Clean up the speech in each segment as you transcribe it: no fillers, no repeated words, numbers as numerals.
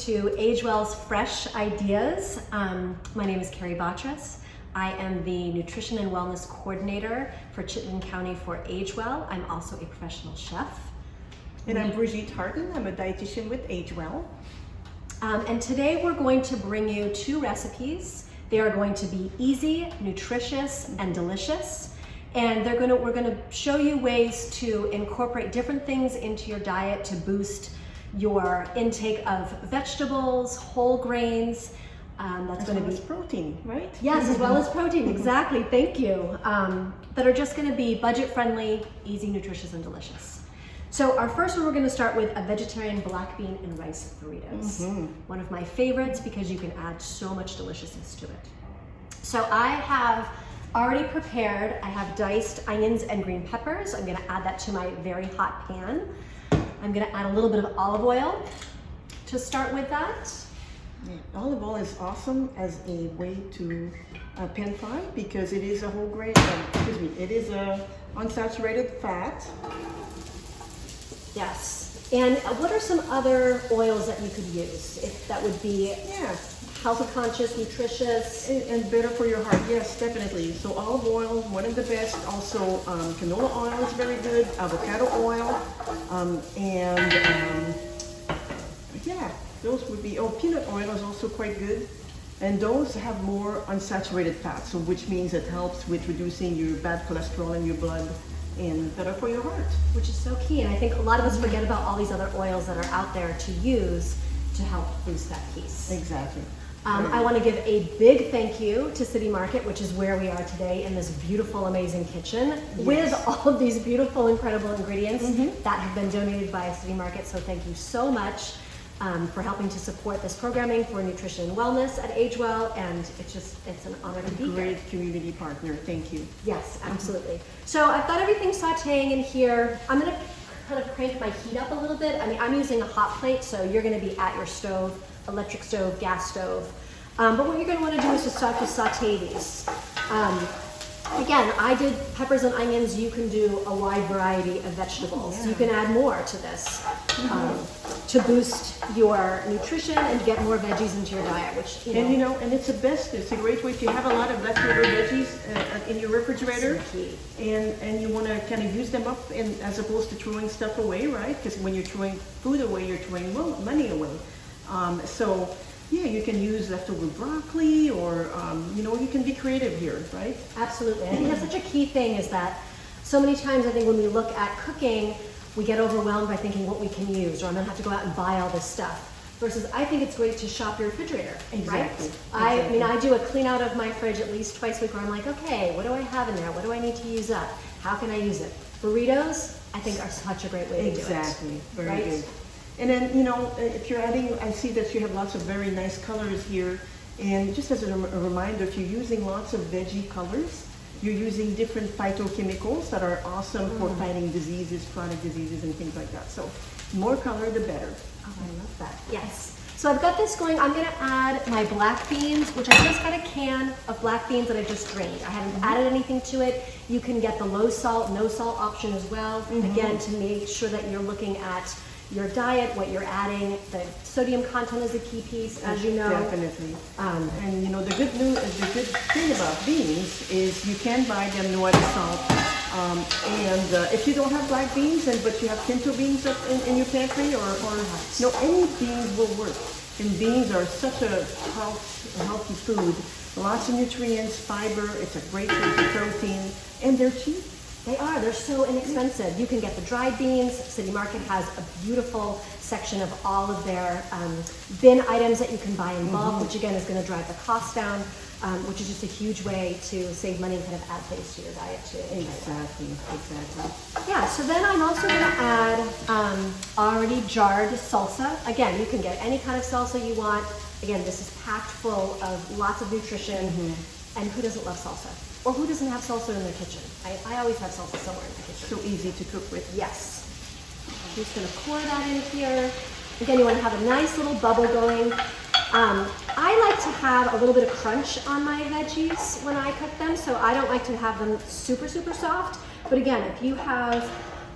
to AgeWell's Fresh Ideas. My name is Carrie Batras. I am the Nutrition and Wellness Coordinator for Chittenden County for AgeWell. I'm also a professional chef. And I'm Brigitte Harden. I'm a dietitian with AgeWell. And today we're going to bring you two recipes. They are going to be easy, nutritious, and delicious. And we're going to show you ways to incorporate different things into your diet to boost your intake of vegetables, whole grains. That's going to be protein, right? Yes, as well as protein. Exactly. Thank you. That are just going to be budget friendly, easy, nutritious, and delicious. So our first one, we're going to start with a vegetarian black bean and rice burritos. One of my favorites because you can add so much deliciousness to it. So I have already prepared, I have diced onions and green peppers. I'm going to add that to my very hot pan. I'm going to add a little bit of olive oil to start with that. Yeah, olive oil is awesome as a way to pan fry because it is a whole grain, it is a unsaturated fat. Yes. And what are some other oils that you could use? If that would be health conscious, nutritious, and better for your heart. Yes, definitely. So olive oil, one of the best. Also, canola oil is very good. Avocado oil, those would be. Oh, peanut oil is also quite good. And those have more unsaturated fat, so which means it helps with reducing your bad cholesterol in your blood and better for your heart. Which is so key. And I think a lot of us forget about all these other oils that are out there to use to help boost that piece. Exactly. I want to give a big thank you to City Market, which is where we are today in this beautiful, amazing kitchen with all of these beautiful, incredible ingredients that have been donated by City Market. So thank you so much for helping to support this programming for nutrition and wellness at AgeWell. And it's an honor to be here. Great community partner. Thank you. Yes, absolutely. So I've got everything sauteing in here. I'm going to kind of crank my heat up a little bit. I mean, I'm using a hot plate, so you're going to be at your stove, electric stove, gas stove. But what you're going to want to do is just start to saute these. Again, I did peppers and onions. You can do a wide variety of vegetables. You can add more to this to boost your nutrition and get more veggies into your diet. Which and it's the best. It's a great way if you have a lot of leftover veggies in your refrigerator, and you want to kind of use them up, as opposed to throwing stuff away, right? Because when you're throwing food away, you're throwing money away. You can use leftover broccoli, or you can be creative here, right? Absolutely. I think that's such a key thing, is that so many times I think when we look at cooking, we get overwhelmed by thinking what we can use, or I'm gonna have to go out and buy all this stuff. Versus I think it's great to shop your refrigerator, exactly. right? I mean, I do a clean out of my fridge at least twice a week where I'm like, okay, what do I have in there? What do I need to use up? How can I use it? Burritos, I think, are such a great way to do it. Exactly. Very good. And then, if you're adding, I see that you have lots of very nice colors here. And just as a reminder, if you're using lots of veggie colors, you're using different phytochemicals that are awesome for fighting diseases, chronic diseases, and things like that. So more color, the better. Oh, I love that. Yes. So I've got this going. I'm going to add my black beans, which I just got a can of black beans that I just drained. I haven't added anything to it. You can get the low salt, no salt option as well. Again, to make sure that you're looking at your diet, what you're adding. The sodium content is a key piece, as you know. Definitely. And the good thing about beans is you can buy them no added salt. If you don't have black beans, but you have pinto beans up in your pantry, any beans will work. And beans are such a healthy food. Lots of nutrients, fiber. It's a great source of protein, and they're cheap. They are. They're so inexpensive. You can get the dried beans. City Market has a beautiful section of all of their bin items that you can buy in bulk, which again is going to drive the cost down, which is just a huge way to save money and kind of add things to your diet too. Exactly. Yeah, so then I'm also going to add already jarred salsa. Again, you can get any kind of salsa you want. Again, this is packed full of lots of nutrition. And who doesn't love salsa? Or who doesn't have salsa in their kitchen? I always have salsa somewhere in the kitchen. So easy to cook with. Yes. I'm just going to pour that in here. Again, you want to have a nice little bubble going. I like to have a little bit of crunch on my veggies when I cook them, so I don't like to have them super, super soft. But again, if you have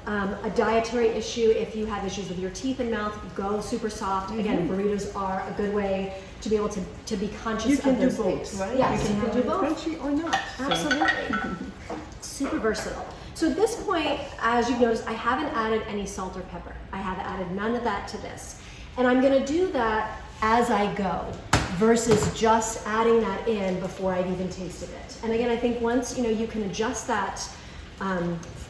a dietary issue, if you have issues with your teeth and mouth, go super soft. Again, burritos are a good way to be able to be conscious of those things. Right? Yes, you can do both. Crunchy or not. Absolutely. Super versatile. So at this point, as you've noticed, I haven't added any salt or pepper. I have added none of that to this. And I'm gonna do that as I go versus just adding that in before I've even tasted it. And again, I think once you can adjust that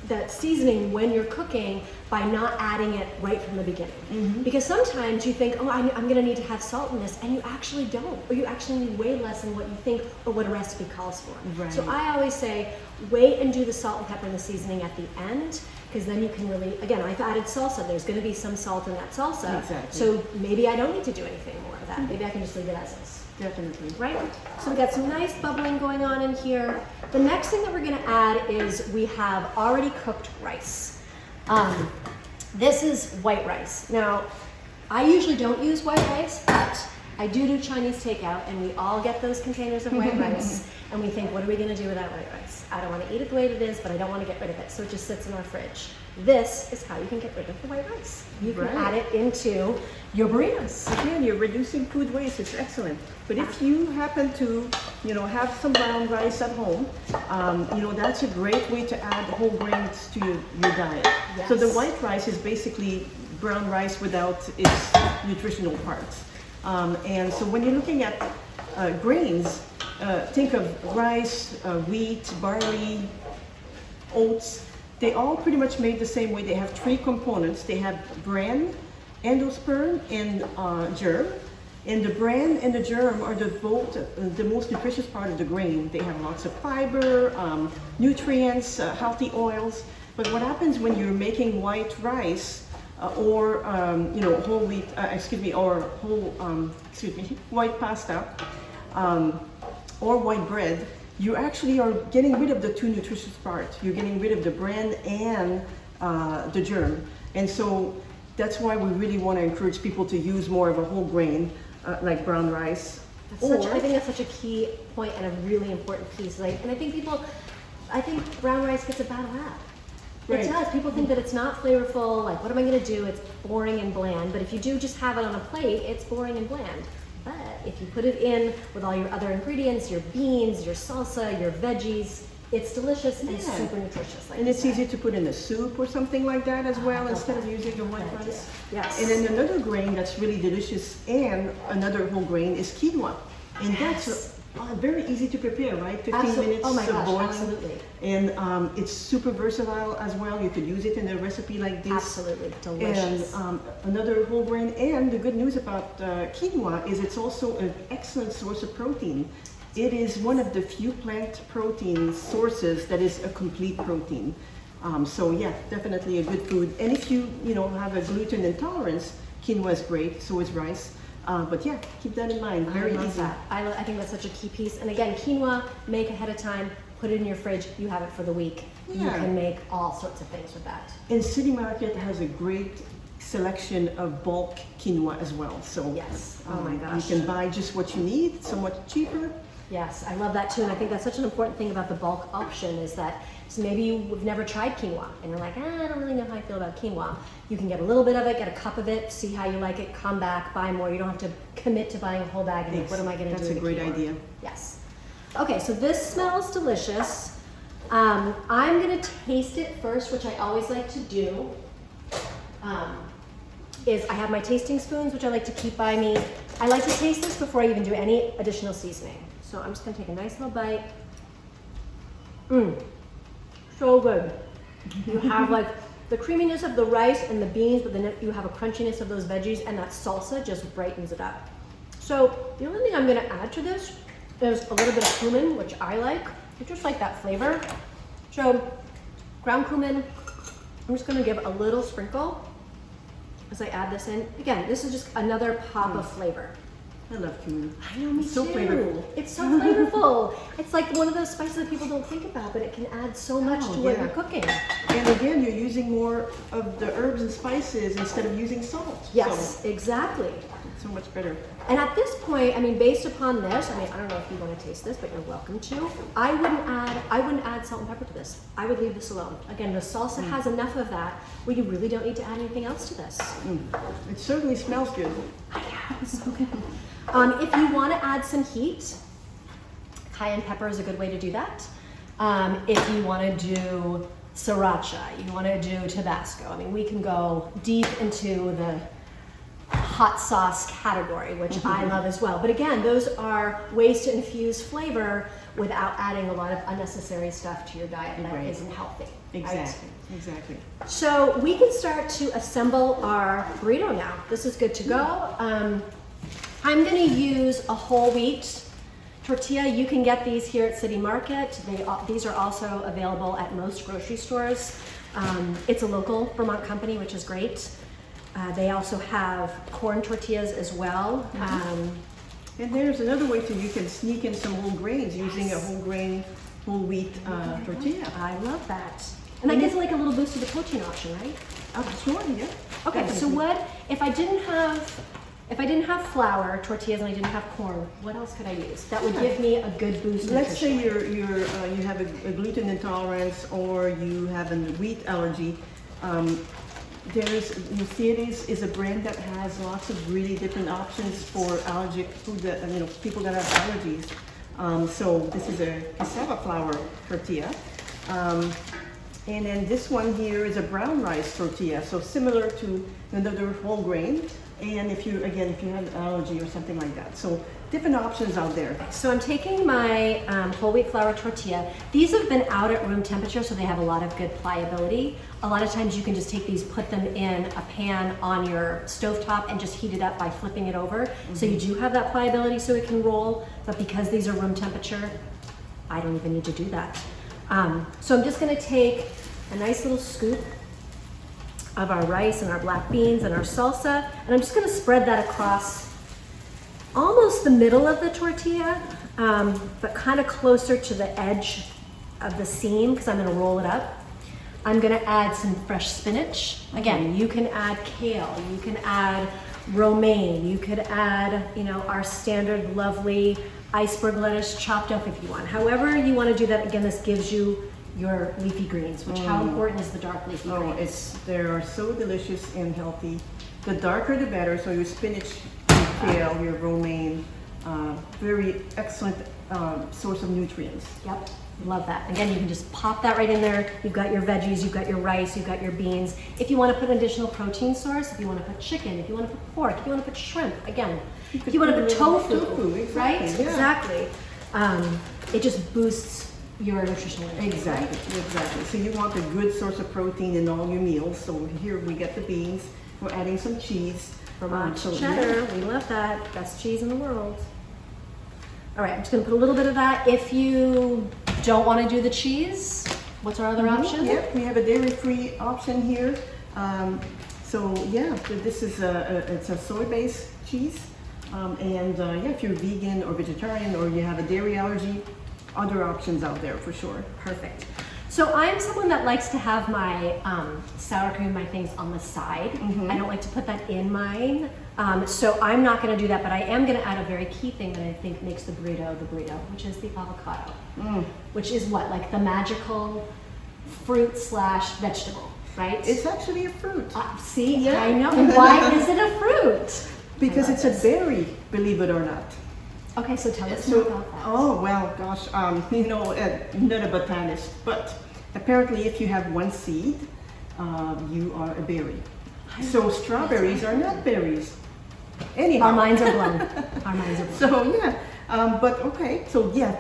that seasoning when you're cooking by not adding it right from the beginning. Because sometimes you think, oh, I'm gonna need to have salt in this, and you actually don't, or you actually need way less than what you think or what a recipe calls for. Right. So I always say, wait and do the salt and pepper and the seasoning at the end, because then you can really, again, I've added salsa, there's gonna be some salt in that salsa, Exactly. so maybe I don't need to do anything more of that. Maybe I can just leave it as is. Definitely. Right? So we got some nice bubbling going on in here. The next thing that we're gonna add is we have already cooked rice. This is white rice. Now, I usually don't use white rice, but I do Chinese takeout, and we all get those containers of white rice, and we think, what are we gonna do with that white rice? I don't wanna eat it the way it is, but I don't wanna get rid of it, so it just sits in our fridge. This is how you can get rid of the white rice. You can add it into your burritos. Again, you're reducing food waste. It's excellent. But if you happen to, have some brown rice at home, that's a great way to add whole grains to your diet. Yes. So the white rice is basically brown rice without its nutritional parts. And so when you're looking at grains, think of rice, wheat, barley, oats. They all pretty much made the same way. They have three components. They have bran, endosperm, and germ. And the bran and the germ are the most nutritious part of the grain. They have lots of fiber, nutrients, healthy oils. But what happens when you're making white rice or whole wheat, white pasta or white bread? You actually are getting rid of the two nutritious parts. You're getting rid of the bran and the germ. And so that's why we really want to encourage people to use more of a whole grain, like brown rice. I think that's such a key point and a really important piece. I think brown rice gets a bad rap. Right. It does. People think that it's not flavorful. Like, what am I going to do? It's boring and bland. But if you do just have it on a plate, it's boring and bland. But if you put it in with all your other ingredients, your beans, your salsa, your veggies, it's delicious and super nutritious. And it's easy to put in a soup or something like that as well, instead of using the white rice. Yes. And then another grain that's really delicious and another whole grain is quinoa. And that's very easy to prepare, right? 15 minutes oh my of gosh, boiling. absolutely. And it's super versatile as well. You could use it in a recipe like this. Absolutely, delicious. And another whole grain. And the good news about quinoa is it's also an excellent source of protein. It is one of the few plant protein sources that is a complete protein. So yeah, definitely a good food. And if you have a gluten intolerance, quinoa is great. So is rice. But yeah, keep that in mind. Very easy. I think that's such a key piece. And again, quinoa, make ahead of time, put it in your fridge. You have it for the week. Yeah. You can make all sorts of things with that. And City Market has a great selection of bulk quinoa as well. So yes, oh my gosh, you can buy just what you need, somewhat cheaper. Yes, I love that too, and I think that's such an important thing about the bulk option is that so maybe you've never tried quinoa and you're like, I don't really know how I feel about quinoa. You can get a little bit of it, get a cup of it, see how you like it, come back, buy more. You don't have to commit to buying a whole bag and think, what am I going to do with That's a great quinoa? idea. Yes. Okay, so this smells delicious. I'm going to taste it first, which I always like to do. Is I have my tasting spoons, which I like to keep by me. I like to taste this before I even do any additional seasoning. So I'm just gonna take a nice little bite. So good. You have like the creaminess of the rice and the beans, but then you have a crunchiness of those veggies, and that salsa just brightens it up. So the only thing I'm gonna add to this is a little bit of cumin, which I like. I just like that flavor. So ground cumin, I'm just gonna give a little sprinkle as I add this in. Again, this is just another pop of flavor. I love cumin. I know, me so too. flavorful. It's so flavorful. It's like one of those spices that people don't think about, but it can add so much to what you're cooking. And again, you're using more of the herbs and spices instead of using salt. Yes, exactly. it's so much better. And at this point, I mean, based upon this, I mean, I don't know if you want to taste this, but you're welcome to. I wouldn't add salt and pepper to this. I would leave this alone. Again, the salsa has enough of that where you really don't need to add anything else to this. It certainly smells good. Yeah, it's so good. If you want to add some heat, cayenne pepper is a good way to do that. If you want to do sriracha, you want to do Tabasco. I mean, we can go deep into the hot sauce category, which I love as well. But again, those are ways to infuse flavor without adding a lot of unnecessary stuff to your diet that isn't healthy. Exactly, exactly. So we can start to assemble our burrito now. This is good to go. I'm going to use a whole wheat tortilla. You can get these here at City Market. These are also available at most grocery stores. It's a local Vermont company, which is great. They also have corn tortillas as well. And there's another way too. You can sneak in some whole grains using a whole wheat tortilla. I love that. And that gives like a little boost of the protein option, right? Sure, yeah. Okay, so what if I didn't have flour tortillas and I didn't have corn? What else could I use that would give me a good boost? Let's say you have a gluten intolerance or you have a wheat allergy. Mercedes is a brand that has lots of really different options for allergic food that people that have allergies. So this is a cassava flour tortilla. And then this one here is a brown rice tortilla, so similar to another whole grain. And if you have an allergy or something like that. So different options out there. So I'm taking my whole wheat flour tortilla. These have been out at room temperature, so they have a lot of good pliability. A lot of times you can just take these, put them in a pan on your stovetop and just heat it up by flipping it over. So you do have that pliability so it can roll, but because these are room temperature, I don't even need to do that. So I'm just gonna take a nice little scoop of our rice and our black beans and our salsa, and I'm just gonna spread that across almost the middle of the tortilla, but kind of closer to the edge of the seam because I'm gonna roll it up. I'm gonna add some fresh spinach. Again, you can add kale, you can add romaine, you could add, our standard lovely iceberg lettuce chopped up if you want. However you want to do that, again, this gives you your leafy greens, which how important is the dark leafy greens? They are so delicious and healthy. The darker the better, so your spinach, your kale, your romaine, very excellent source of nutrients. Yep, love that. Again, you can just pop that right in there. You've got your veggies, you've got your rice, you've got your beans. If you want to put an additional protein source, if you want to put chicken, if you want to put pork, if you want to put shrimp, again, if you want to put tofu, exactly, right? yeah. Exactly. It just boosts your nutritional intake. Exactly. So you want a good source of protein in all your meals. So here we get the beans. We're adding some cheese. Vermont cheddar, we love that. Best cheese in the world. All right, I'm just gonna put a little bit of that. If you don't want to do the cheese, what's our other option? Yep, we have a dairy-free option here. This is it's a soy-based cheese. If you're vegan or vegetarian or you have a dairy allergy, other options out there for sure. Perfect. So I'm someone that likes to have my sour cream, my things on the side. I don't like to put that in mine. So I'm not going to do that, but I am going to add a very key thing that I think makes the burrito, which is the avocado. Which is what? Like the magical fruit / vegetable, right? It's actually a fruit. See, yeah. I know. And why is it a fruit? Because it's a berry, believe it or not. Okay, so tell us more about that. Oh, well, gosh, not a botanist, but apparently if you have one seed, you are a berry. So strawberries are not berries. Anyhow. Our minds are blown. So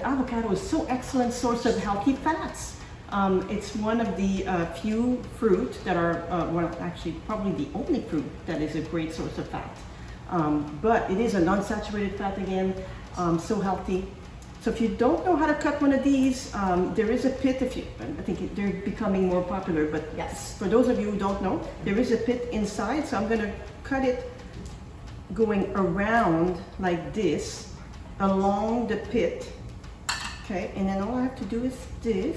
avocado is so excellent source of healthy fats. It's one of the few fruit that are, probably the only fruit that is a great source of fat. But it is a non-saturated fat again, so healthy. So if you don't know how to cut one of these, there is a pit. I think they're becoming more popular, but yes, for those of you who don't know, there is a pit inside. So I'm going to cut it going around like this, along the pit. Okay, and then all I have to do is this.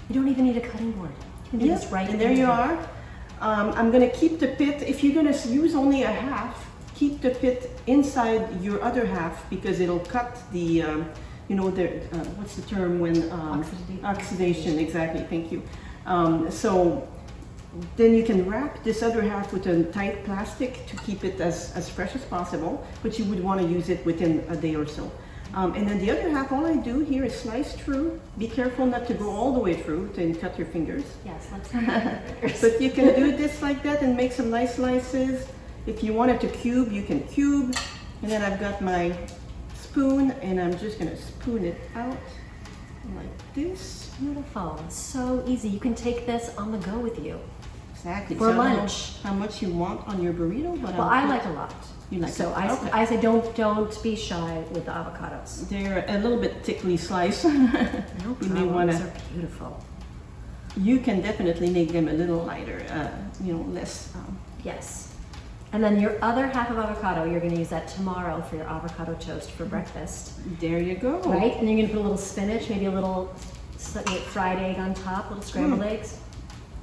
You don't even need a cutting board. You can do this right and there you are. I'm going to keep the pit. If you're going to use only a half, keep the pit inside your other half because it'll cut the, what's the term when? Oxidation, exactly, thank you. So then you can wrap this other half with a tight plastic to keep it as fresh as possible, but you would want to use it within a day or so. And then the other half, all I do here is slice through. Be careful not to go all the way through and cut your fingers. Yes, let's cut your fingers. But you can do this like that and make some nice slices. If you want it to cube, you can cube. And then I've got my spoon and I'm just gonna spoon it out like this. Beautiful, so easy. You can take this on the go with you. Exactly. For lunch. How much you want on your burrito? But Well, I like a lot. You like so it? I say don't be shy with the avocados. They're a little bit thickly sliced. No You may problem. wanna. These are beautiful. You can definitely make them a little lighter, less. Yes. And then your other half of avocado, you're going to use that tomorrow for your avocado toast for breakfast. There you go. Right? And you're going to put a little spinach, maybe a little fried egg on top, little scrambled eggs.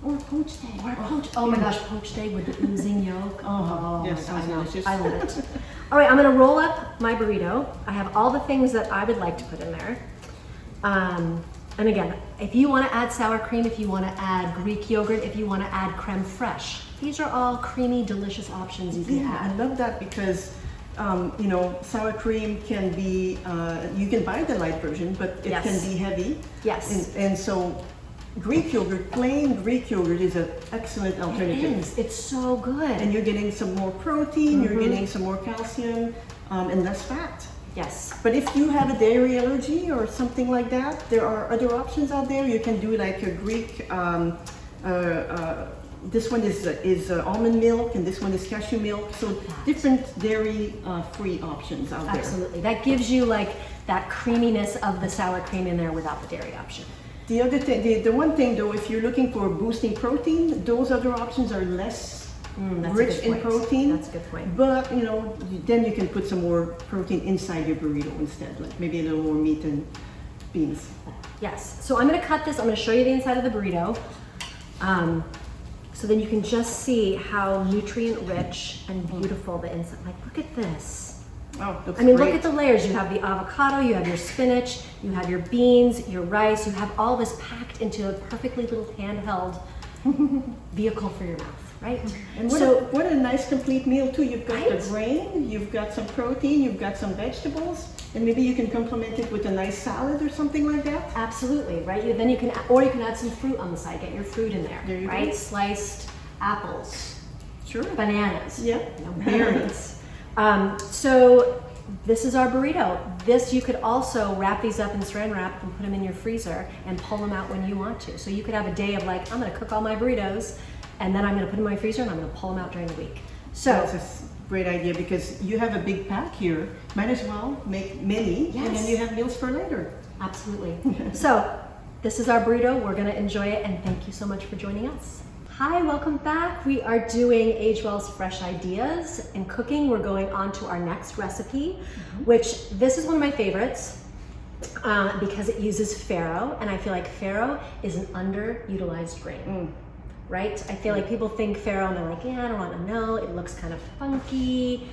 Or poached egg. Or poached. Oh my gosh, poached egg with the oozing yolk. Oh, yes, my sounds God, delicious. I love it. All right, I'm going to roll up my burrito. I have all the things that I would like to put in there. And again, if you want to add sour cream, if you want to add Greek yogurt, if you want to add creme fraiche, these are all creamy, delicious options you can I add. love that because, sour cream can be, you can buy the light version, but it Yes. can be heavy. Yes. And so Greek yogurt, plain Greek yogurt is an excellent It alternative. is. It's so good. And you're getting some more protein, you're getting some more calcium, and less fat. Yes. But if you have a dairy allergy or something like that, there are other options out there. You can do like a Greek, this one is almond milk and this one is cashew milk. So different dairy-free options out there. Absolutely. That gives you like that creaminess of the sour cream in there without the dairy option. The other thing, the one thing though, if you're looking for boosting protein, those other options are less That's a rich good in point. protein. That's a good point. But then you can put some more protein inside your burrito instead, like maybe a little more meat and beans. Yes. So I'm going to cut this. I'm going to show you the inside of the burrito. So then you can just see how nutrient rich and beautiful the inside. Like, look at this. Oh, looks I mean, great. look at the layers. You have the avocado, you have your spinach, you have your beans, your rice. You have all this packed into a perfectly little handheld vehicle for your mouth, right? And So what a nice complete meal too. You've got Right? the grain, you've got some protein, you've got some vegetables, and maybe you can complement it with a nice salad or something like that. absolutely, right? Then you can add some fruit on the side. Get your fruit in there, There you right? go. Sliced apples, Sure. bananas, Yeah. berries. So this is our burrito. This, you could also wrap these up in saran wrap and put them in your freezer and pull them out when you want to. So you could have a day of like, I'm gonna cook all my burritos and then I'm gonna put them in my freezer and I'm gonna pull them out during the week. So That's a great idea because you have a big pack here. Might as well make many, and Yes. then you have meals for later. absolutely. So this is our burrito. We're gonna enjoy it and thank you so much for joining us. Hi, welcome back. We are doing Age Well's Fresh Ideas in cooking. We're going on to our next recipe, which this is one of my favorites because it uses farro, and I feel like farro is an underutilized grain, right? I feel like people think farro and they're like, yeah, I don't want to know. It looks kind of funky.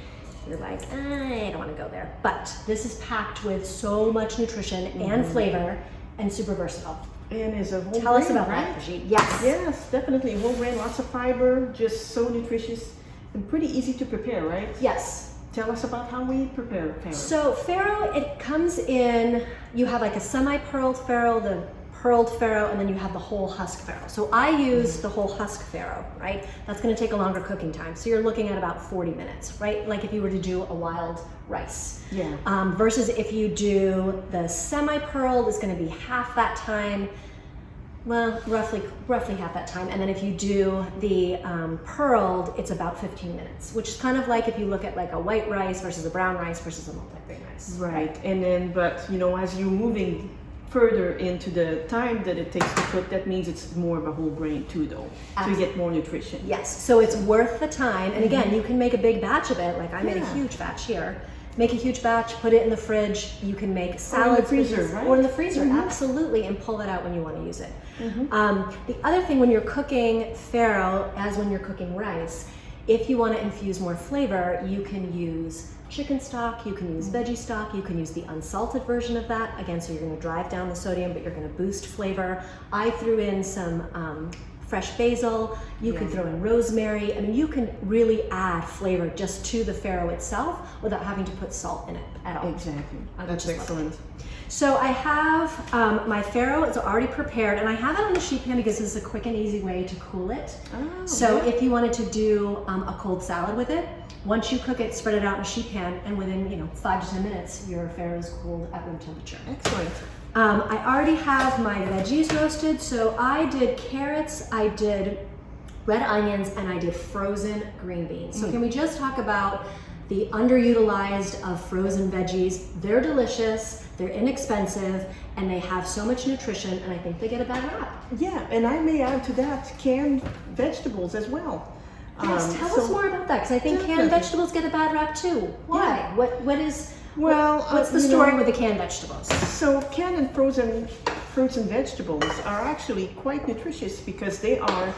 You're like, I don't want to go there. But this is packed with so much nutrition and flavor and super versatile. And is a whole Tell us grain, about right? that, Brigitte. Yes. Yes, definitely. Whole grain, lots of fiber, just so nutritious and pretty easy to prepare, right? Yes. Tell us about how we prepare farro. So farro, it comes in, you have like a semi-pearled farro, the pearled farro, and then you have the whole husk farro. So I use the whole husk farro, right? That's gonna take a longer cooking time. So you're looking at about 40 minutes, right? Like if you were to do a wild rice. Yeah. Versus if you do the semi-pearled, it's gonna be half that time. Well, roughly half that time. And then if you do the pearled, it's about 15 minutes, which is kind of like if you look at like a white rice versus a brown rice versus a multi-grain rice. Right. And then, but as you're moving further into the time that it takes to cook, that means it's more of a whole grain too, though. So you get more nutrition. Yes, so it's worth the time. And again, you can make a big batch of it. Like I made a Yeah. huge batch here. Make a huge batch, put it in the fridge. You can make salads. freezer, right? Or in the freezer, absolutely, and pull that out when you want to use it. The other thing when you're cooking farro, as when you're cooking rice, If you want to infuse more flavor, you can use chicken stock, you can use veggie stock, you can use the unsalted version of that. Again, so you're going to drive down the sodium, but you're going to boost flavor. I threw in some fresh basil, you could throw in rosemary. I mean, you can really add flavor just to the farro itself without having to put salt in it at all. Exactly. That's excellent. So I have my farro, it's already prepared, and I have it on the sheet pan because this is a quick and easy way to cool it. Oh, so if you wanted to do a cold salad with it, once you cook it, spread it out in a sheet pan, and within 5 to 10 minutes, your farro is cooled at room temperature. Excellent. I already have my veggies roasted, so I did carrots, I did red onions, and I did frozen green beans. So can we just talk about the underutilized of frozen veggies? They're delicious, they're inexpensive, and they have so much nutrition, and I think they get a bad rap. Yeah, and I may add to that canned vegetables as well. Yes, tell us more about that, because I think canned vegetables get a bad rap too. Why? Yeah. What's the story with the canned vegetables? So canned and frozen fruits and vegetables are actually quite nutritious because they are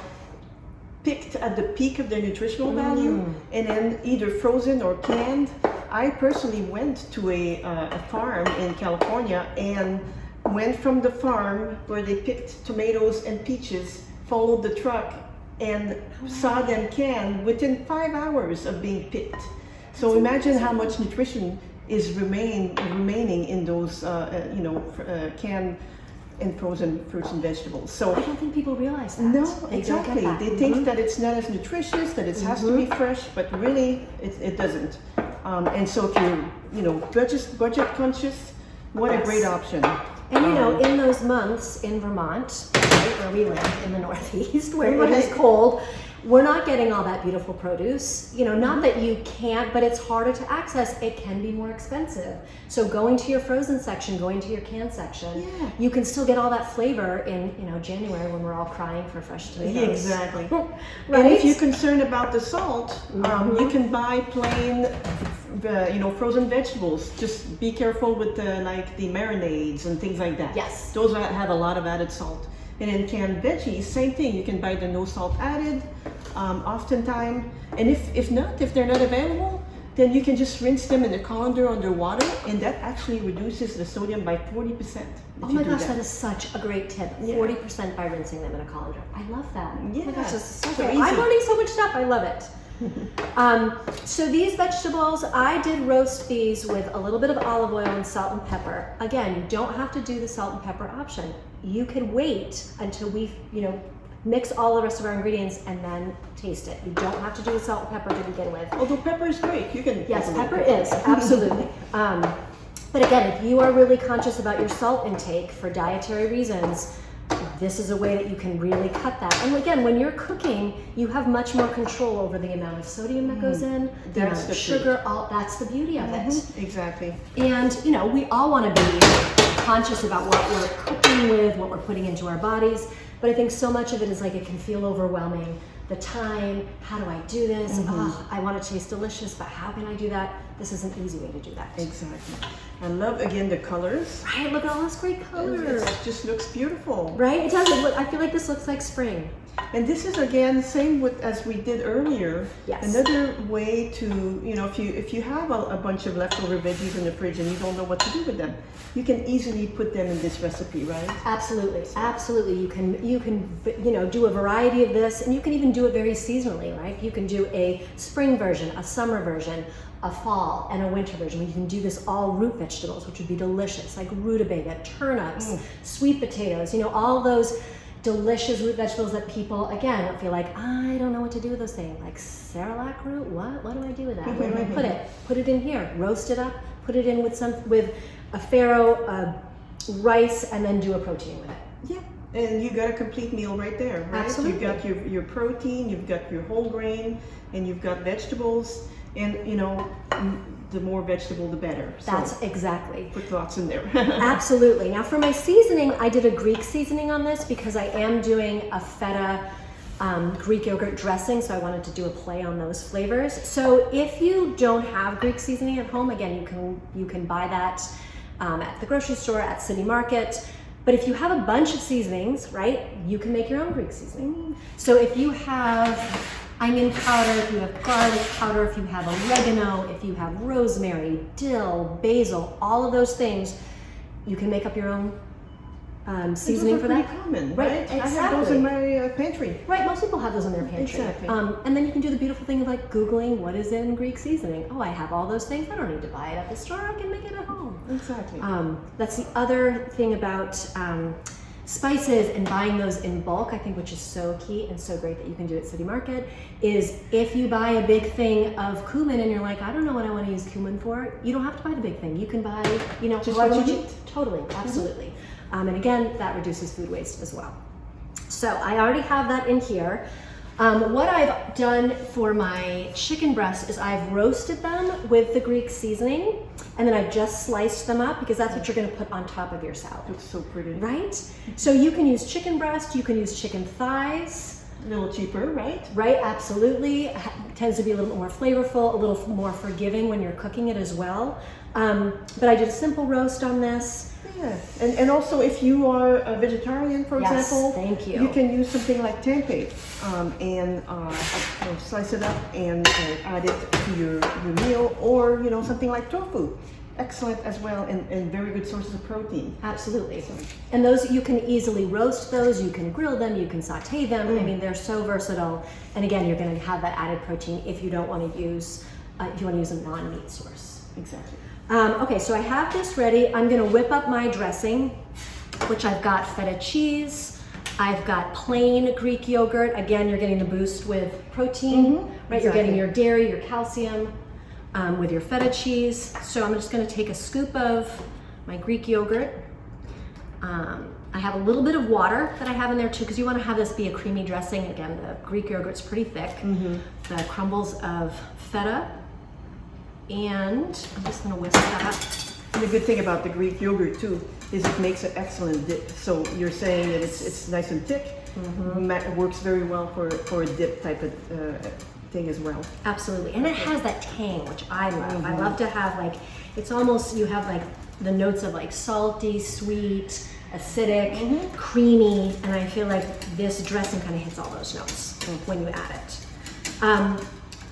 picked at the peak of their nutritional value and then either frozen or canned. I personally went to a farm in California and went from the farm where they picked tomatoes and peaches, followed the truck, and saw them canned within 5 hours of being picked. So imagine how much nutrition is remaining in those canned and frozen fruits and vegetables. So I don't think people realize that. no, They exactly. don't get that. They think that it's not as nutritious, that it has to be fresh, but really it doesn't. And so if you're budget conscious, what a great option. And in those months in Vermont, right, where we live in the Northeast, where it is cold, we're not getting all that beautiful produce. Not that you can't, but it's harder to access. It can be more expensive. So going to your frozen section, going to your canned section, you can still get all that flavor in January when we're all crying for fresh tomatoes. Exactly. Right? And if you're concerned about the salt, you can buy plain frozen vegetables. Just be careful with the marinades and things like that. Yes. Those have a lot of added salt. And in canned veggies, same thing. You can buy the no salt added, oftentimes. And if they're not available, then you can just rinse them in a colander under water, and that actually reduces the sodium by 40%. Oh my gosh, that is such a great tip. 40% by rinsing them in a colander. I love that. Yeah. Oh my gosh, this is so So great. easy. I'm learning so much stuff. I love it. So these vegetables, I did roast these with a little bit of olive oil and salt and pepper. Again, you don't have to do the salt and pepper option. You can wait until we, mix all the rest of our ingredients and then taste it. You don't have to do the salt and pepper to begin with. Although pepper is great, you can. Yes, pepper is, absolutely. But again, if you are really conscious about your salt intake for dietary reasons, this is a way that you can really cut that. And again, when you're cooking, you have much more control over the amount of sodium that goes in, the amount of sugar, that's the beauty of it. Exactly. And we all want to be conscious about what we're cooking with, what we're putting into our bodies. But I think so much of it is it can feel overwhelming. The time, how do I do this? Oh, I want to taste delicious, but how can I do that? This is an easy way to do that. Exactly. I love, again, the colors. Right, look at all those great colors. It just looks beautiful. Right, it does. I feel like this looks like spring. And this is, again, same as we did earlier. Yes. Another way to, if you have a bunch of leftover veggies in the fridge and you don't know what to do with them, you can easily put them in this recipe, right? Absolutely, absolutely. You can do a variety of this, and you can even do it very seasonally, right? You can do a spring version, a summer version, a fall, and a winter version. You can do this all root vegetables, which would be delicious, like rutabaga, turnips, sweet potatoes. All those delicious root vegetables that people, again, feel like, I don't know what to do with those things. Like Cerelac root, what do I do with that? Where do I put it? Put it in here, roast it up, put it in with a farro, rice, and then do a protein with it. Yeah, and you got a complete meal right there, right? Absolutely. You've got your protein, you've got your whole grain, and you've got vegetables, and the more vegetable, the better. So That's exactly. put lots in there. Absolutely. Now for my seasoning, I did a Greek seasoning on this because I am doing a feta Greek yogurt dressing, so I wanted to do a play on those flavors. So if you don't have Greek seasoning at home, again, you can buy that at the grocery store, at City Market. But if you have a bunch of seasonings, right, you can make your own Greek seasoning. So if you have onion powder, if you have garlic powder, if you have oregano, if you have rosemary, dill, basil, all of those things, you can make up your own seasoning for that. Pretty common, Right, right? exactly. I have those in my pantry. Right, most people have those in their pantry. Exactly. And then you can do the beautiful thing of like Googling what is in Greek seasoning. Oh, I have all those things. I don't need to buy it at the store. I can make it at home. Exactly. That's the other thing about spices and buying those in bulk, I think, which is so key and so great that you can do at City Market, is if you buy a big thing of cumin and you're like, I don't know what I want to use cumin for, you don't have to buy the big thing. You can buy, Just however what you much- need. Totally, absolutely. And again, that reduces food waste as well. So I already have that in here. What I've done for my chicken breasts is I've roasted them with the Greek seasoning, and then I've just sliced them up because that's what you're going to put on top of your salad. Looks so pretty. Right? So you can use chicken breast, you can use chicken thighs. A little cheaper, right? Right, absolutely. Tends to be a little bit more flavorful, a little more forgiving when you're cooking it as well. But I did a simple roast on this. Yeah, and also if you are a vegetarian, for Yes, example, thank you. you can use something like tempeh and slice it up and add it to your meal, or something like tofu. Excellent as well, and very good sources of protein. Absolutely. And those, you can easily roast those, you can grill them, you can saute them. I mean, they're so versatile. And again, you're going to have that added protein if you don't want to use, if you want to use a non-meat source. Exactly. Okay, so I have this ready. I'm going to whip up my dressing, which I've got feta cheese. I've got plain Greek yogurt. Again, you're getting the boost with protein, right? Exactly. You're getting your dairy, your calcium with your feta cheese. So I'm just going to take a scoop of my Greek yogurt. I have a little bit of water that I have in there too, because you want to have this be a creamy dressing. Again, the Greek yogurt's pretty thick. The crumbles of feta. And I'm just going to whisk that up. And the good thing about the Greek yogurt too is it makes an excellent dip. So you're saying that it's nice and thick. It works very well for a dip type of thing as well. Absolutely. And it has that tang, which I love. I love to have it's almost, you have the notes of salty, sweet, acidic, creamy, and I feel like this dressing kind of hits all those notes when you add it.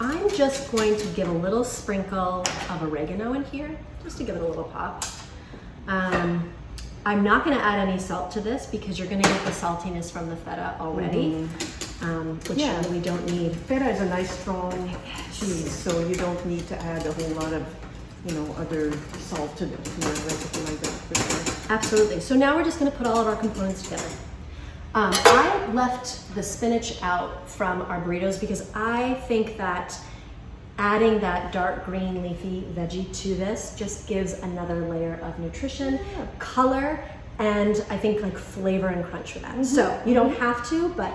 I'm just going to give a little sprinkle of oregano in here, just to give it a little pop. I'm not going to add any salt to this because you're going to get the saltiness from the feta already, which you really don't need. Feta is a nice strong cheese, so you don't need to add a whole lot of other salt to a recipe like that. For sure. Absolutely. So now we're just going to put all of our components together. I left the spinach out from our burritos because I think that adding that dark green leafy veggie to this just gives another layer of nutrition, color, and I think flavor and crunch for that. So you don't have to, but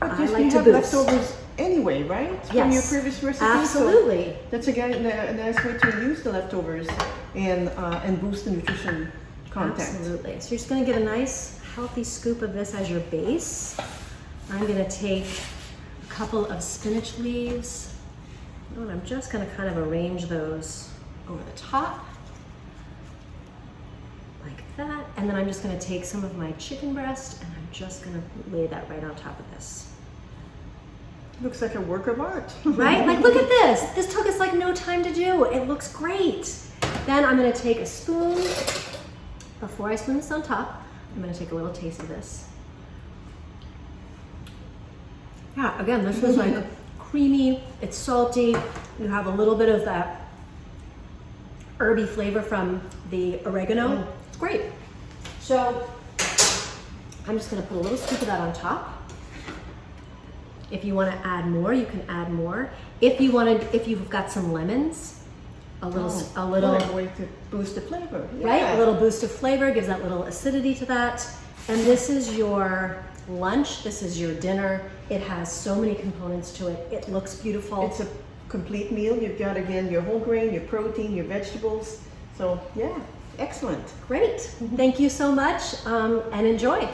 I like you to have boost. leftovers anyway, right? From your previous recipe. Absolutely. So that's a nice way to use the leftovers and boost the nutrition content. Absolutely. So you're just going to get a nice healthy scoop of this as your base. I'm going to take a couple of spinach leaves, and I'm just going to kind of arrange those over the top like that, and then I'm just going to take some of my chicken breast and I'm just going to lay that right on top of this. Looks like a work of art. Right? Look at this. This took us no time to do. It looks great. Then I'm going to take a spoon. Before I spoon this on top, I'm going to take a little taste of this. Yeah, again, this is creamy, it's salty. You have a little bit of that herby flavor from the oregano. It's great. So I'm just going to put a little scoop of that on top. If you want to add more, you can add more. If you've got some lemons, a little way to boost the flavor. Right? A little boost of flavor, gives that little acidity to that. And this is your lunch, this is your dinner. It has so many components to it. It looks beautiful. It's a complete meal. You've got, again, your whole grain, your protein, your vegetables. So, yeah, excellent. Great. Thank you so much, and enjoy.